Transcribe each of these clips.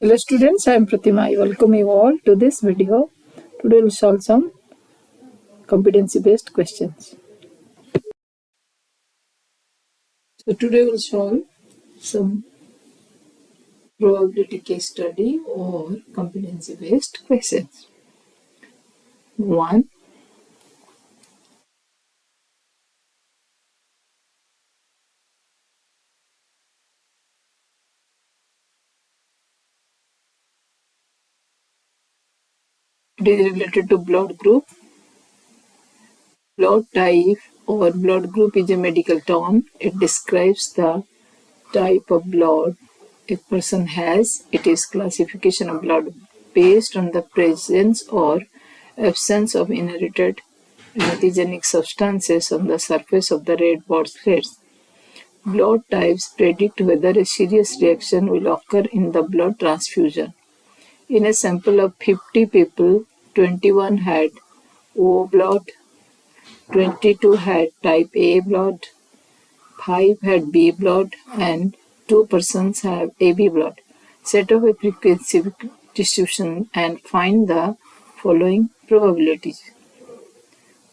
Hello students, I am Pratima. I welcome you all to this video. Today we will solve some competency based questions. So today we will solve some probability case study or competency based questions. 1. It is related to blood group. Blood type or blood group is a medical term. It describes the type of blood a person has. It is classification of blood based on the presence or absence of inherited antigenic substances on the surface of the red blood cells. Blood types predict whether a serious reaction will occur in the blood transfusion. In a sample of 50 people, 21 had O blood, 22 had type A blood, 5 had B blood, and 2 persons have AB blood. Set up a frequency distribution and find the following probabilities.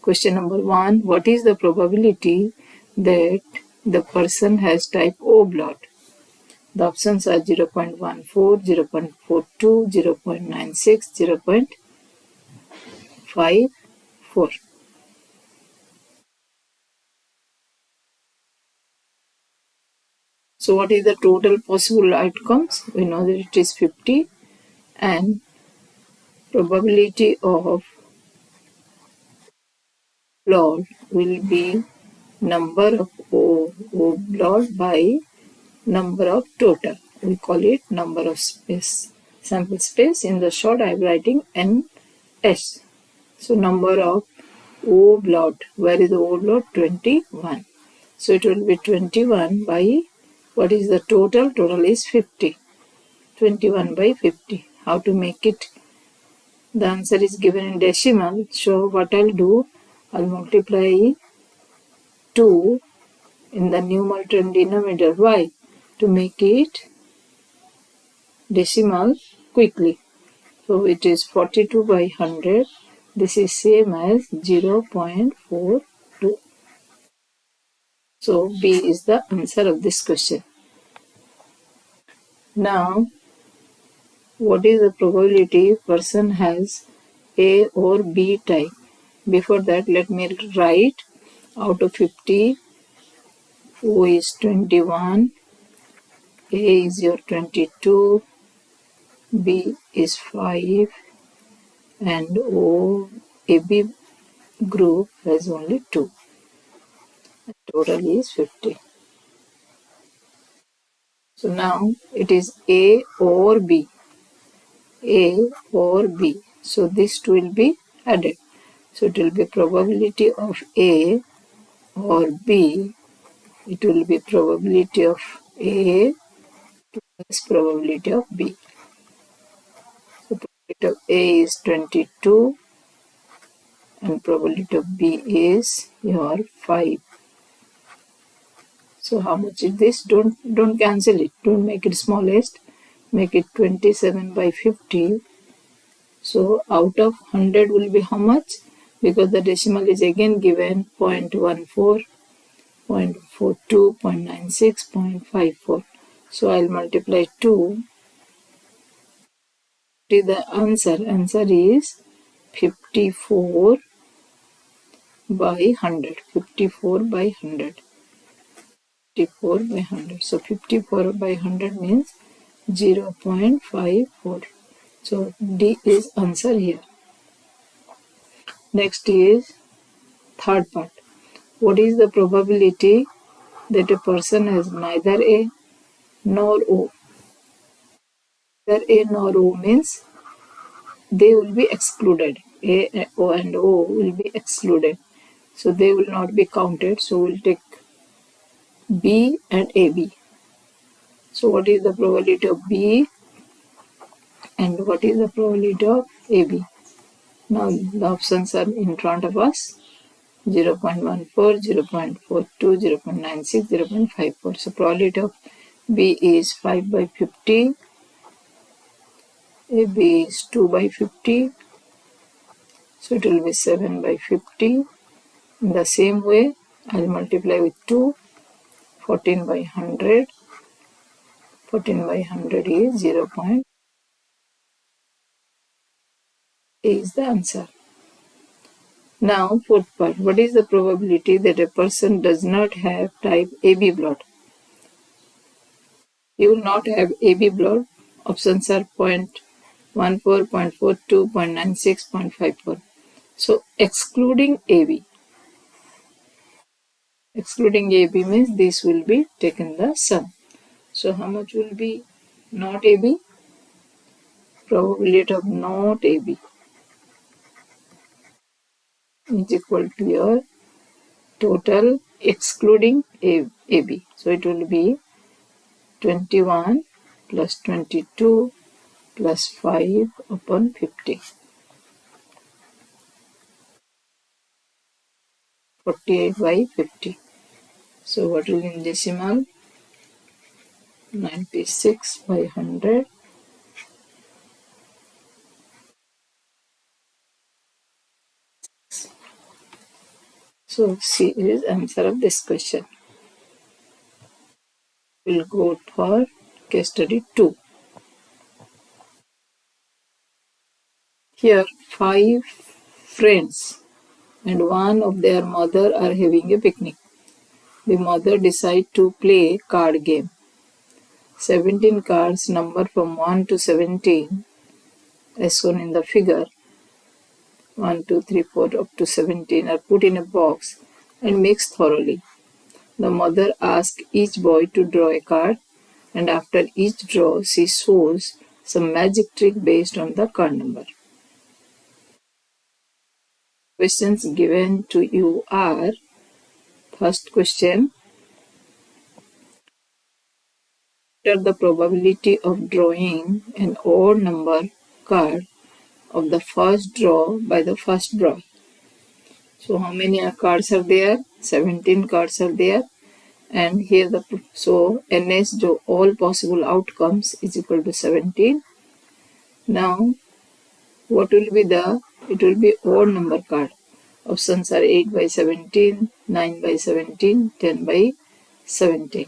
Question number 1. What is the probability that the person has type O blood? The options are 0.14, 0.42, 0.96, 0.54. So what is the total possible outcomes? We know that it is 50, and probability of blood will be number of O blood by number of total. We call it number of space, sample space. In the short I am writing NS. So number of O blood. Where is the O blood? 21. So it will be 21 by, what is the total? Total is 50. 21 by 50. How to make it? The answer is given in decimal. So what I'll do, I'll multiply 2 in the numerator and denominator. Why? To make it decimal quickly. So it is 42 by 100. This is same as 0.42. So B is the answer of this question. Now, what is the probability person has A or B type? Before that, let me write out of 50, O is 21, A is your 22, B is 5, and O, AB group has only 2. The total is 50. So now it is A or B. A or B. So these two will be added. So it will be probability of A or B. It will be probability of A plus probability of B. So probability of A is 22 and probability of B is your 5. So how much is this? Don't cancel it. Don't make it smallest. Make it 27 by 50. So out of 100 will be how much? Because the decimal is again given 0.14, 0.42, 0.96, 0.54. So I'll multiply 2. The answer is 54 by 100. 54 by 100. 54 by 100. So 54 by 100 means 0.54. So D is answer here. Next is third part. What is the probability that a person has neither A nor O? Neither A nor O means they will be excluded. A, O and O will be excluded. So they will not be counted. So we'll take B and AB. So what is the probability of B and what is the probability of AB? Now the options are in front of us. 0.14, 0.42, 0.96, 0.54. So probability of B is 5 by 50 AB is 2 by 50. So it will be 7 by 50. In the same way, I'll multiply with 2. 14 by 100. 14 by 100 is 0.8 is the answer. Now, fourth part. What is the probability that a person does not have type AB blood? You will not have AB blood. Options are 0.14, 0.42, 0.96, 0.54. So, excluding AB. Excluding AB means this will be taken the sum. So, how much will be not AB? Probability of not AB is equal to your total excluding AB. So, it will be 21 plus 22 plus 5 upon 50. 48 by 50. So what will in decimal? 96 by 100. So C is answer of this question. We'll go for case study 2. Here 5 friends and one of their mother are having a picnic. The mother decides to play a card game. 17 cards numbered from 1 to 17 as shown in the figure. 1, 2, 3, 4 up to 17 are put in a box and mixed thoroughly. The mother asks each boy to draw a card, and after each draw she shows some magic trick based on the card number. Questions given to you are: first question, what are the probability of drawing an odd number card of the first draw by the first draw? So how many cards are there? 17 cards are there. And here so NS all possible outcomes is equal to 17. Now what will be it will be odd number card. Options are 8 by 17, 9 by 17, 10 by 17.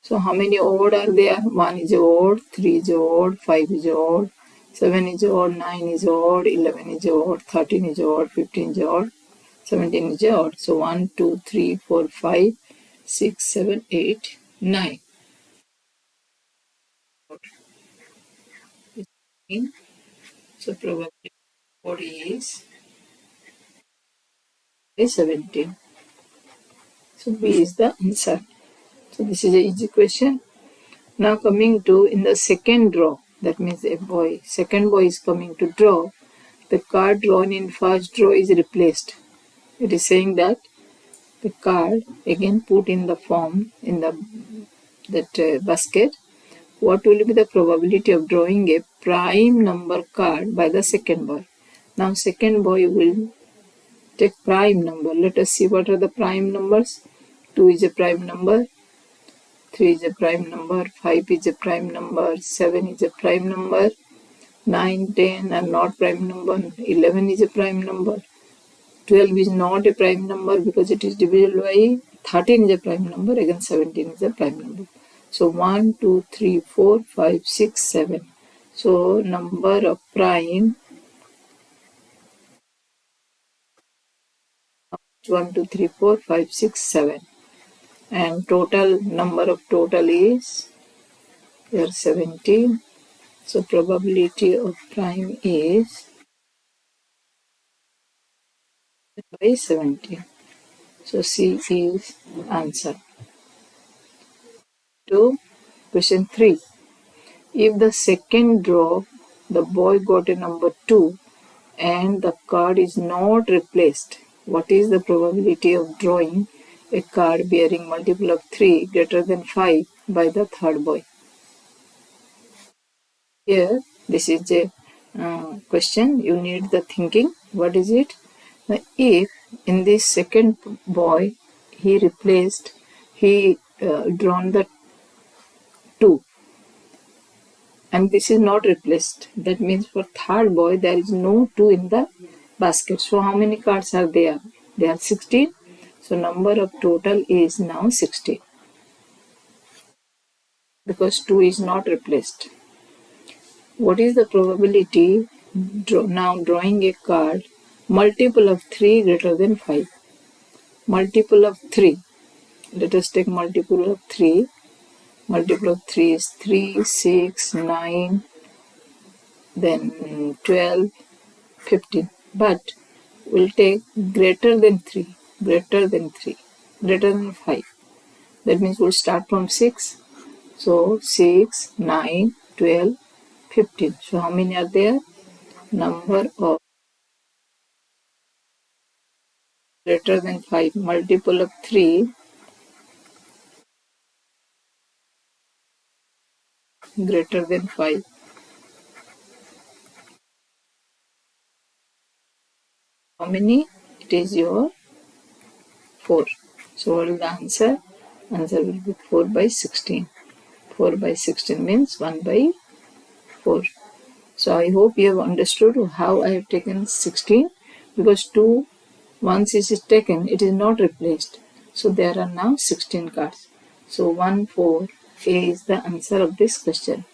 So how many odd are there? 1 is odd, 3 is odd, 5 is odd, 7 is odd, 9 is odd, 11 is odd, 13 is odd, 15 is odd, 17 is odd. So 1, 2, 3, 4, 5, 6, 7, 8, 9. So probability odd is 17. So B is the answer. So this is an easy question. Now coming to in the second draw, that means second boy is coming to draw. The card drawn in first draw is replaced. It is saying that the card again put in the form in that basket. What will be the probability of drawing a prime number card by the second boy? Now second boy will take prime number. Let us see what are the prime numbers. 2 is a prime number. 3 is a prime number. 5 is a prime number. 7 is a prime number. 9, 10 are not prime number. 11 is a prime number. 12 is not a prime number because it is divisible by 13 is a prime number. Again 17 is a prime number. So 1, 2, 3, 4, 5, 6, 7. So number of prime 1, 2, 3, 4, 5, 6, 7. And total number of total is here 17. So probability of prime is by 17. So C is answer. To question 3. If the second draw the boy got a number 2 and the card is not replaced, what is the probability of drawing a card bearing multiple of 3 greater than 5 by the third boy? Here this is a question, you need the thinking. What is it? Now, if in this second boy he drawn the 2 and this is not replaced. That means for third boy there is no 2 in the basket. So how many cards are there? There are 16. So number of total is now 16 because 2 is not replaced. What is the probability now drawing a card multiple of 3 greater than 5? Multiple of 3. Let us take multiple of 3. Multiple of 3 is 3, 6, 9, then 12, 15. But we'll take greater than 3, greater than 3, greater than 5. That means we'll start from 6. So 6, 9, 12, 15. So how many are there? Number of greater than 5, multiple of 3, greater than 5. How many? It is your 4. So what is the answer? Answer will be 4 by 16. 4 by 16 means 1 by 4. So I hope you have understood how I have taken 16, because 2 once it is taken, it is not replaced. So there are now 16 cards. So 1, 4 is the answer of this question.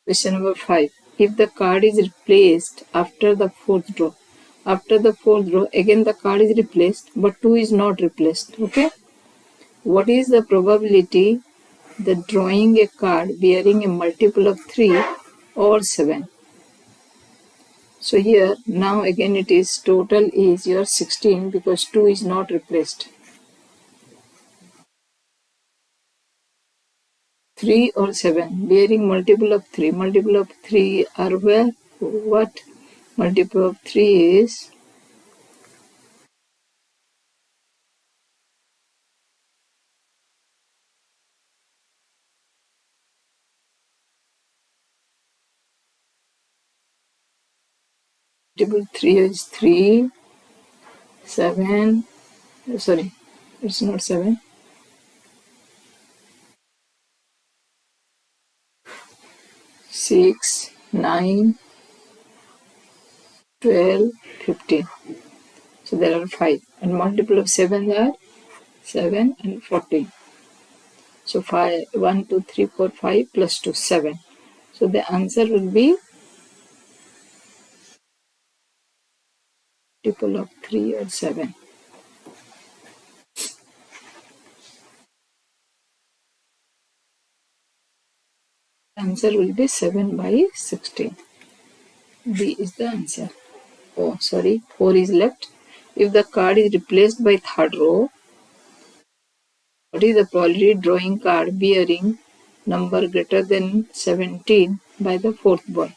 Question number 5. If the card is replaced after the fourth draw, again the card is replaced, but 2 is not replaced. Okay. What is the probability that drawing a card bearing a multiple of 3 or 7? So here now again it is total is your 16 because 2 is not replaced. 3 or 7 bearing multiple of 3. Multiple of 3 are where? What? Multiple of 3 is multiple 3 is 3, 7, sorry, it's not 7. 6, 9, 12, 15. So there are 5. And multiple of 7 are 7 and 14. So 5, 1, 2, 3, 4, 5 plus 2, 7. So the answer will be multiple of 3 or 7. Answer will be 7 by 16. B is the answer. Oh, sorry, 4 is left. If the card is replaced by third row, what is the probability drawing card bearing number greater than 17 by the fourth boy?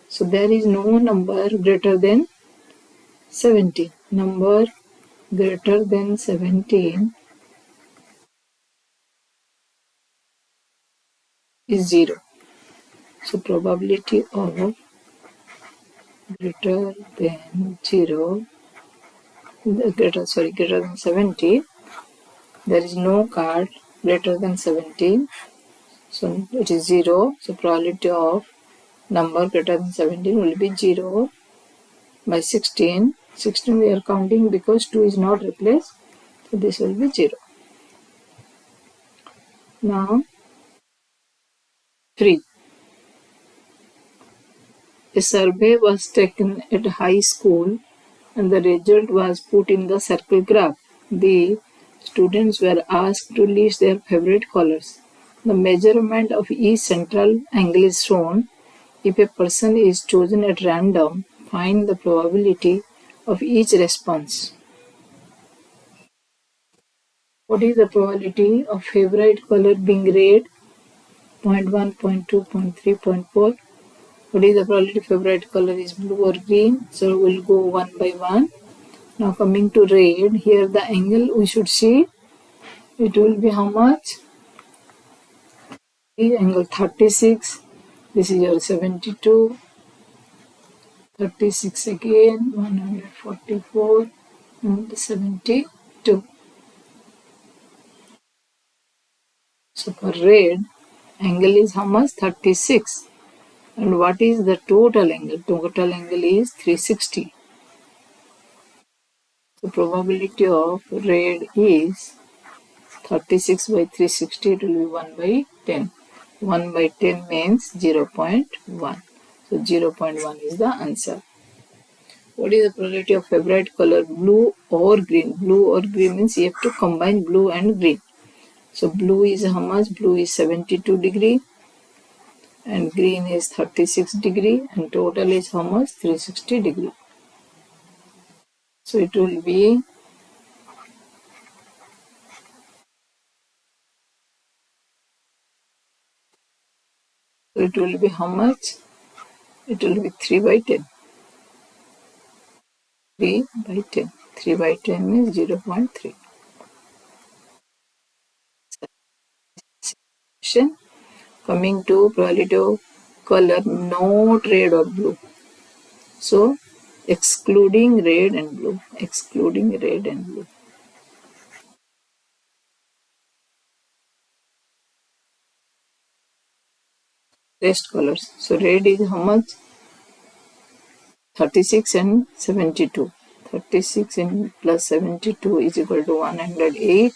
So there is no number greater than 17. Number greater than 17 is 0. So probability of greater than 0, greater than 70, there is no card greater than 17. So it is 0. So probability of number greater than 17 will be 0 by 16. 16 we are counting because 2 is not replaced. So this will be 0. Now 3. A survey was taken at high school and the result was put in the circle graph. The students were asked to list their favorite colors. The measurement of each central angle is shown. If a person is chosen at random, find the probability of each response. What is the probability of favorite color being red? 0.1, 0.2, 0.3, 0.4. What is the probability favorite color is blue or green? So we'll go one by one. Now coming to red, here the angle we should see, it will be how much? Angle 36. This is your 72. 36 again, 144 and 72. So for red, Angle is how much? 36. And what is the total angle? Total angle is 360. The probability of red is 36 by 360, it will be 1 by 10. 1 by 10 means 0.1. So 0.1 is the answer. What is the probability of favorite color? Blue or green? Blue or green means you have to combine blue and green. So blue is how much? Blue is 72 degree and green is 36 degree and total is how much? 360 degree. So it will be how much? It will be 3 by 10. 3 by 10. 3 by 10 means 0.3. Coming to probability of color not red or blue. So excluding red and blue. Excluding red and blue. Rest colors. So red is how much? 36 and 72. 36 and plus 72 is equal to 108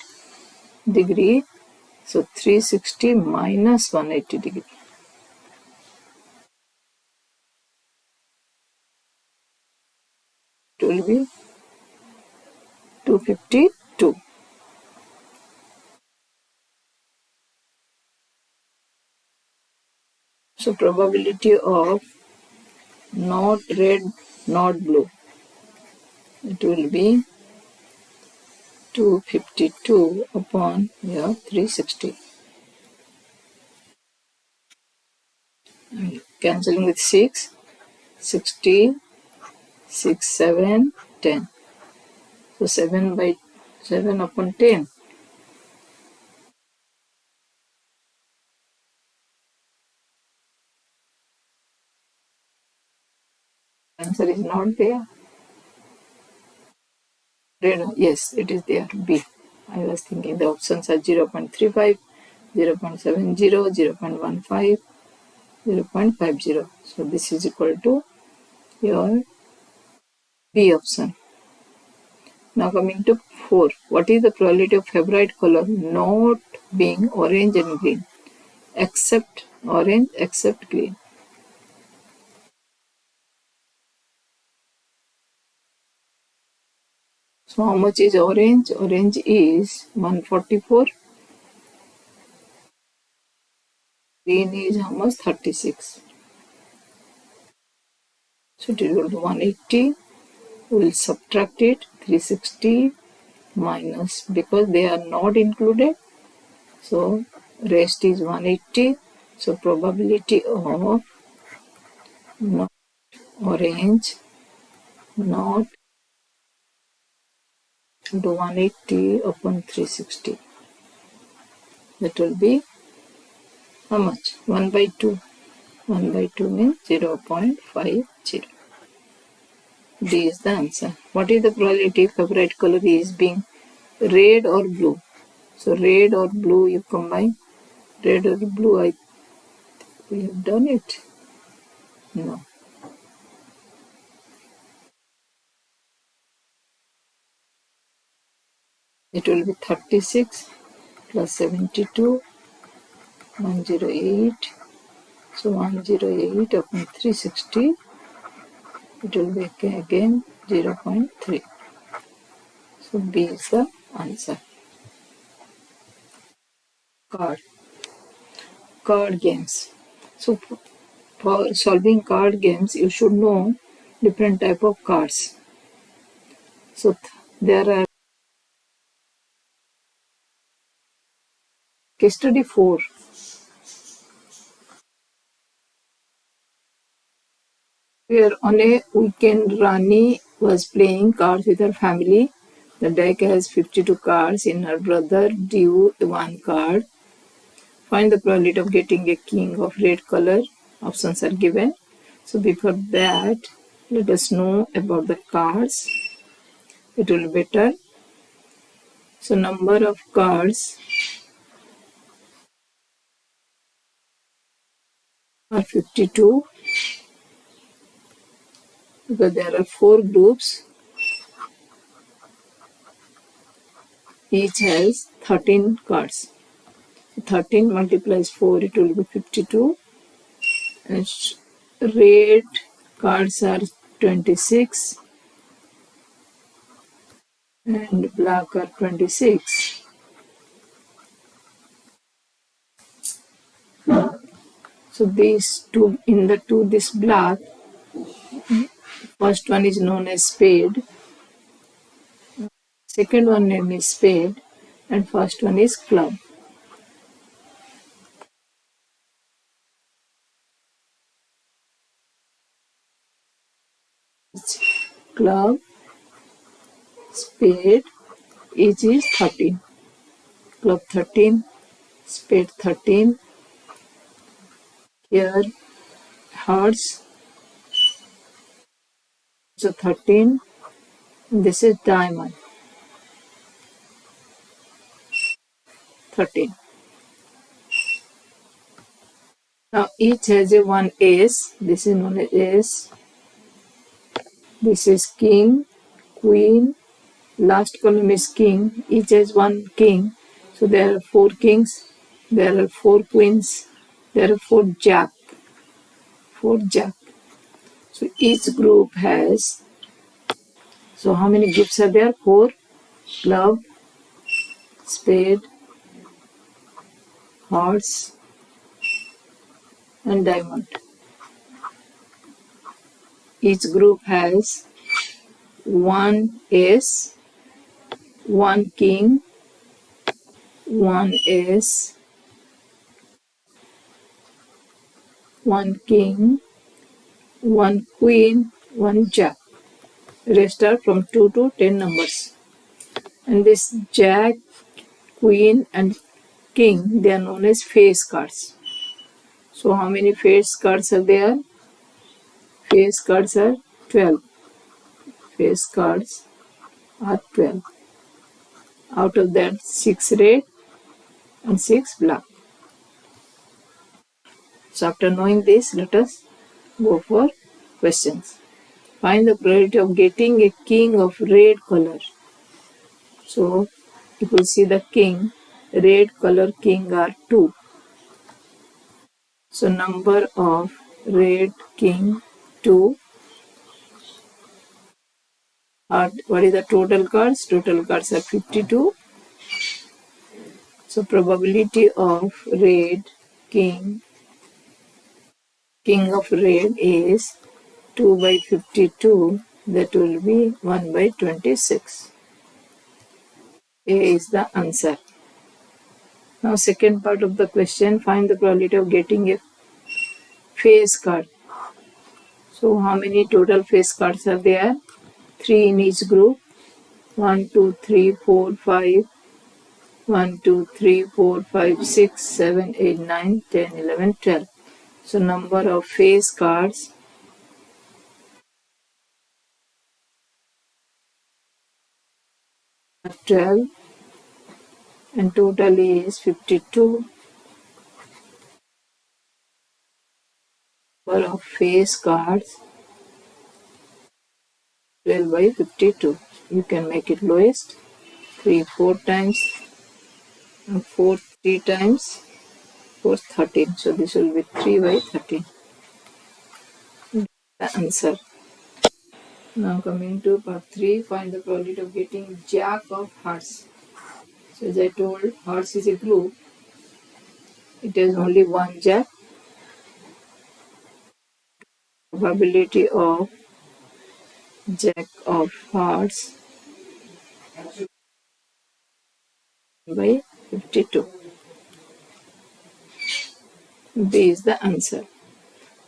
degree. So 360 minus 180 degree. It will be 252. So probability of not red, not blue. It will be 252 upon 360. Cancelling with 6, 60, 6, 7, 10. So 7 by 7 upon 10. Answer is not there. Red, yes, it is there. B. I was thinking the options are 0.35, 0.70, 0.15, 0.50. So this is equal to your B option. Now coming to 4. What is the probability of favorite color not being orange and green? Except orange, except green. So how much is orange? Orange is 144. Green is how much? 36. So it will go to 180. We will subtract it. 360 minus, because they are not included. So rest is 180. So probability of not orange, not to 180 upon 360. That will be how much? 1 by 2. 1 by 2 means 0.50. D is the answer. What is the probability favorite color is being red or blue? So red or blue you combine. Red or blue, we have done it. No. It will be 36 plus 72, 108. So 108 upon 360, it will be again 0.3. So B is the answer. Card games. So for solving card games, you should know different type of cards. So there are case study 4. Where on a weekend, Rani was playing cards with her family. The deck has 52 cards. In her brother drew 1 card. Find the probability of getting a king of red color. Options are given. So before that, let us know about the cards. It will be better. So number of cards are 52 because there are 4 groups. Each has 13 cards. 13 multiplies 4, it will be 52. And red cards are 26 and black are 26. So these two, in the two, this black, first one is known as spade, second one name is spade, and first one is club. Club, spade, each is 13. Club 13, spade 13. Here, hearts, so 13. This is diamond, 13. Now each has a one ace. This is known as ace. This is king, queen. Last column is king. Each has one king. So there are 4 kings. There are 4 queens. There are 4 jack. 4 jack. So each group has. So how many groups are there? 4. Club, spade, hearts, and diamond. Each group has 1 ace, 1 king, 1 ace, 1 king, 1 queen, 1 jack. Rest are from 2 to 10 numbers. And this jack, queen, and king, they are known as face cards. So how many face cards are there? Face cards are 12. Face cards are 12. Out of that, 6 red and 6 black. So after knowing this, let us go for questions. Find the probability of getting a king of red color. So if you see the king, red color king are 2. So number of red king 2. What is the total cards? Total cards are 52. So probability of red king of red is 2 by 52. That will be 1 by 26. A is the answer. Now second part of the question, find the probability of getting a face card. So how many total face cards are there? 3 in each group. 1, 2, 3, 4, 5. 1, 2, 3, 4, 5, 6, 7, 8, 9, 10, 11, 12. So number of face cards are 12 and total is 52. Number of face cards 12 by 52. You can make it lowest. 3 4 times and 4 3 times. 4 13. So this will be 3 by 13. The answer. Now coming to part 3, find the probability of getting jack of hearts. So as I told, hearts is a group. It has only one jack. Probability of jack of hearts by 52. B is the answer.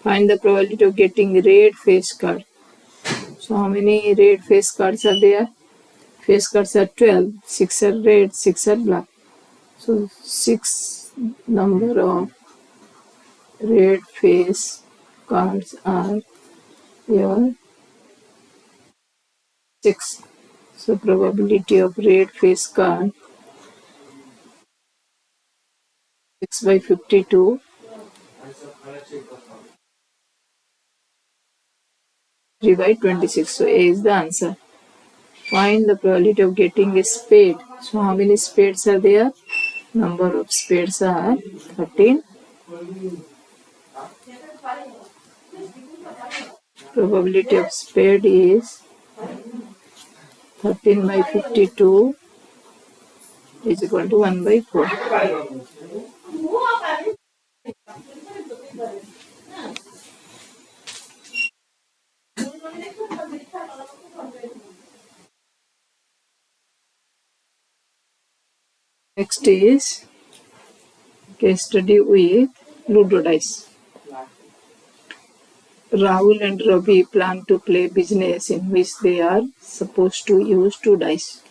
Find the probability of getting red face card. So how many red face cards are there? Face cards are 12. 6 are red, 6 are black. So 6 number of red face cards are here 6. So probability of red face card 6 by 52 3 by 26. So A is the answer. Find the probability of getting a spade. So how many spades are there? Number of spades are 13. Probability of spade is 13 by 52 is equal to 1 by 4. Next is case study with Ludo dice. Rahul and Ravi plan to play business in which they are supposed to use 2 dice.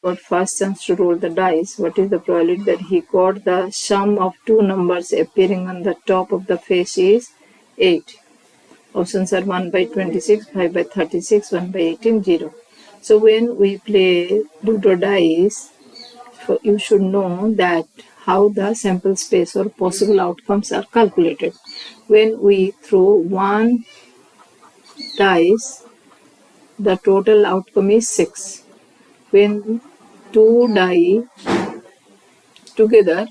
Got first chance to roll the dice. What is the probability that he got the sum of 2 numbers appearing on the top of the face is 8. Options are 1 by 26, 5 by 36, 1 by 18, 0. So when we play Ludo dice, you should know that how the sample space or possible outcomes are calculated. When we throw 1 dice, the total outcome is 6. When 2 die together,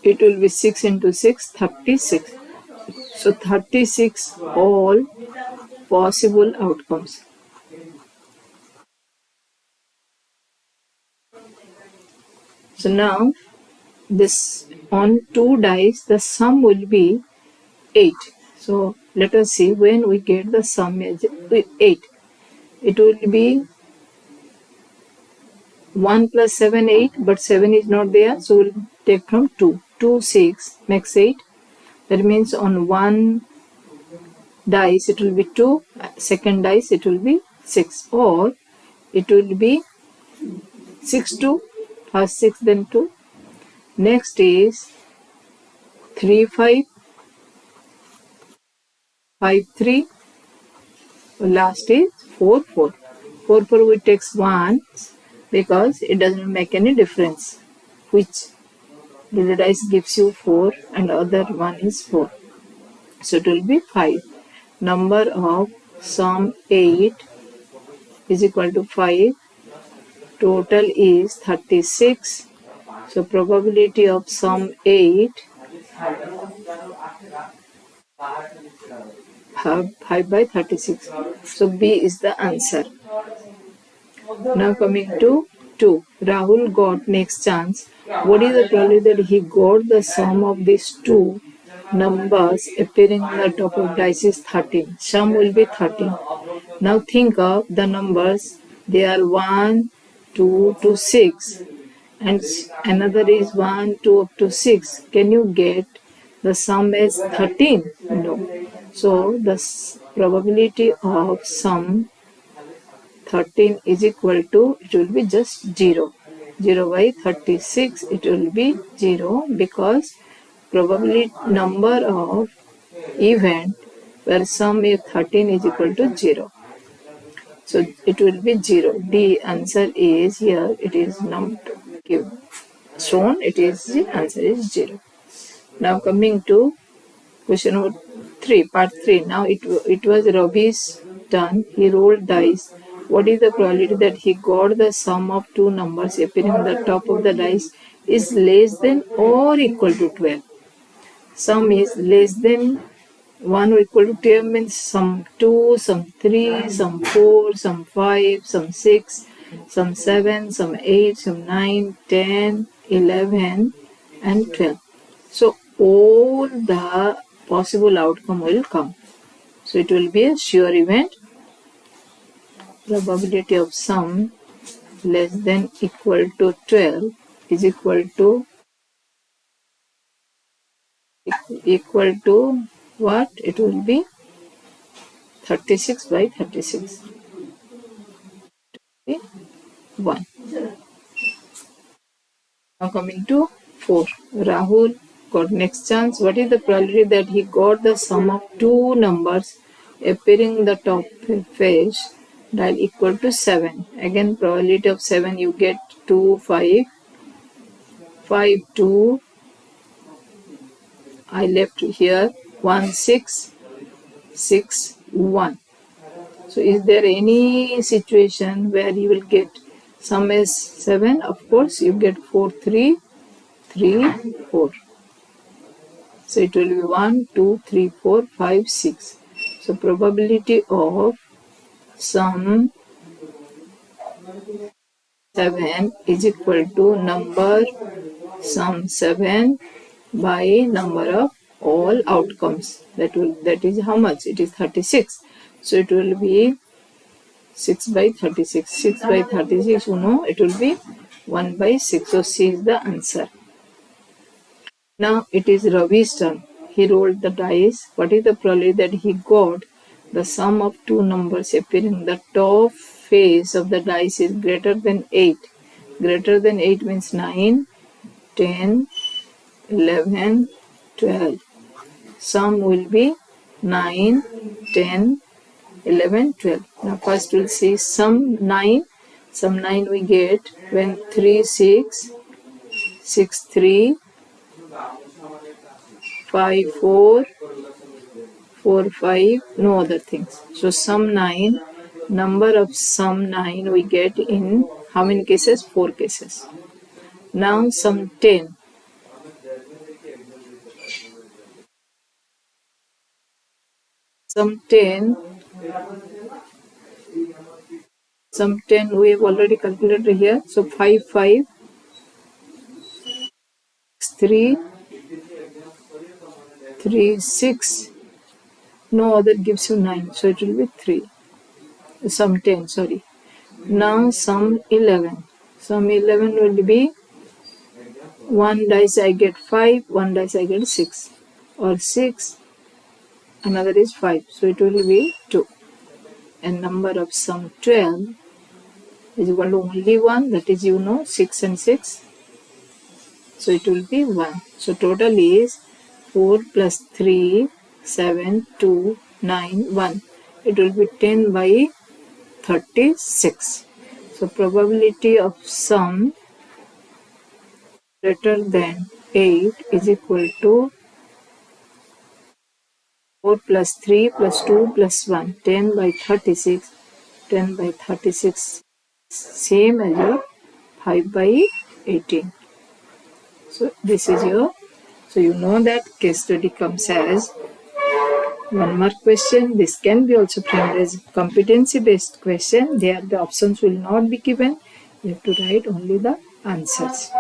it will be 6 into 6, 36. So 36 all possible outcomes. So now this on 2 dice, the sum will be 8. So let us see when we get the sum as 8. It will be 1 plus 7, 8, but 7 is not there, so we'll take from 2. 2, 6 makes 8. That means on 1 dice it will be 2, second dice it will be 6, or it will be 6, 2, first 6 then 2. Next is 3, 5, 5, 3, last is 4, 4. 4, 4 we take 1 because it doesn't make any difference which Ludo dice gives you 4 and other one is 4. So it will be 5. Number of sum 8 is equal to 5. Total is 36. So probability of sum 8 5 by 36. So B is the answer. Now coming to 2. Rahul got next chance. What is the probability that he got the sum of these 2 numbers appearing on the top of dice is 13. Sum will be 13. Now think of the numbers. They are 1, 2 to 6. And another is 1, 2 up to 6. Can you get the sum as 13? No. So the probability of sum 13 is equal to, it will be just 0. 0 by 36, it will be 0 because probability number of event where sum is 13 is equal to 0. So it will be 0. The answer is here, it is not shown, it is the answer is 0. Now coming to question number 3, part 3. Now it was Ravi's turn. He rolled dice. What is the probability that he got the sum of 2 numbers appearing on the top of the dice is less than or equal to 12? Sum is less than 1 or equal to 12 means some 2, some 3, some 4, some 5, some 6, some 7, some 8, some 9, 10, 11 and 12. So all the possible outcome will come. So it will be a sure event. Probability of sum less than equal to 12 is equal to what? It will be 36 by 36. 1. Now coming to 4. Rahul got next chance. What is the probability that he got the sum of 2 numbers appearing in the top face dial equal to 7? Again, probability of 7 you get 2, 5, 5, 2. I left here 1, 6, 6, 1. So is there any situation where you will get sum is 7? Of course, you get 4, 3, 3, 4. So it will be 1, 2, 3, 4, 5, 6. So probability of sum 7 is equal to number sum 7 by number of all outcomes. That is how much? It is 36. So it will be 6 by 36. 6 by 36, you know, it will be 1 by 6. So C is the answer. Now it is Ravi's turn. He rolled the dice. What is the probability that he got the sum of two numbers appearing in the top face of the dice is greater than 8? Greater than 8 means 9, 10, 11, 12. Sum will be 9, 10, 11, 12. Now first we'll see sum 9. Sum 9 we get when 3, 6, 6, 3, 5, 4, 4, 5, no other things. So sum 9, number of sum 9 we get in how many cases? 4 cases. Now sum 10. Sum 10 we have already calculated here. So 5, 5, 6, 3, 3, 6. No other gives you 9. So it will be 3. Sum 10, sorry. Now sum 11. Sum 11 will be 1 dice I get 5, 1 dice I get 6. Or 6, another is 5. So it will be 2. And number of sum 12 is equal to only 1. That is, you know, 6 and 6. So it will be 1. So total is 4 plus 3, 7, 2, 9, 1. It will be 10 by 36. So probability of sum greater than 8 is equal to 4 plus 3 plus 2 plus 1. 10 by 36. 10 by 36. Same as your 5 by 18. So this is your, so you know that case study comes as 1 mark question. This can be also framed as competency based question. There the options will not be given. You have to write only the answers.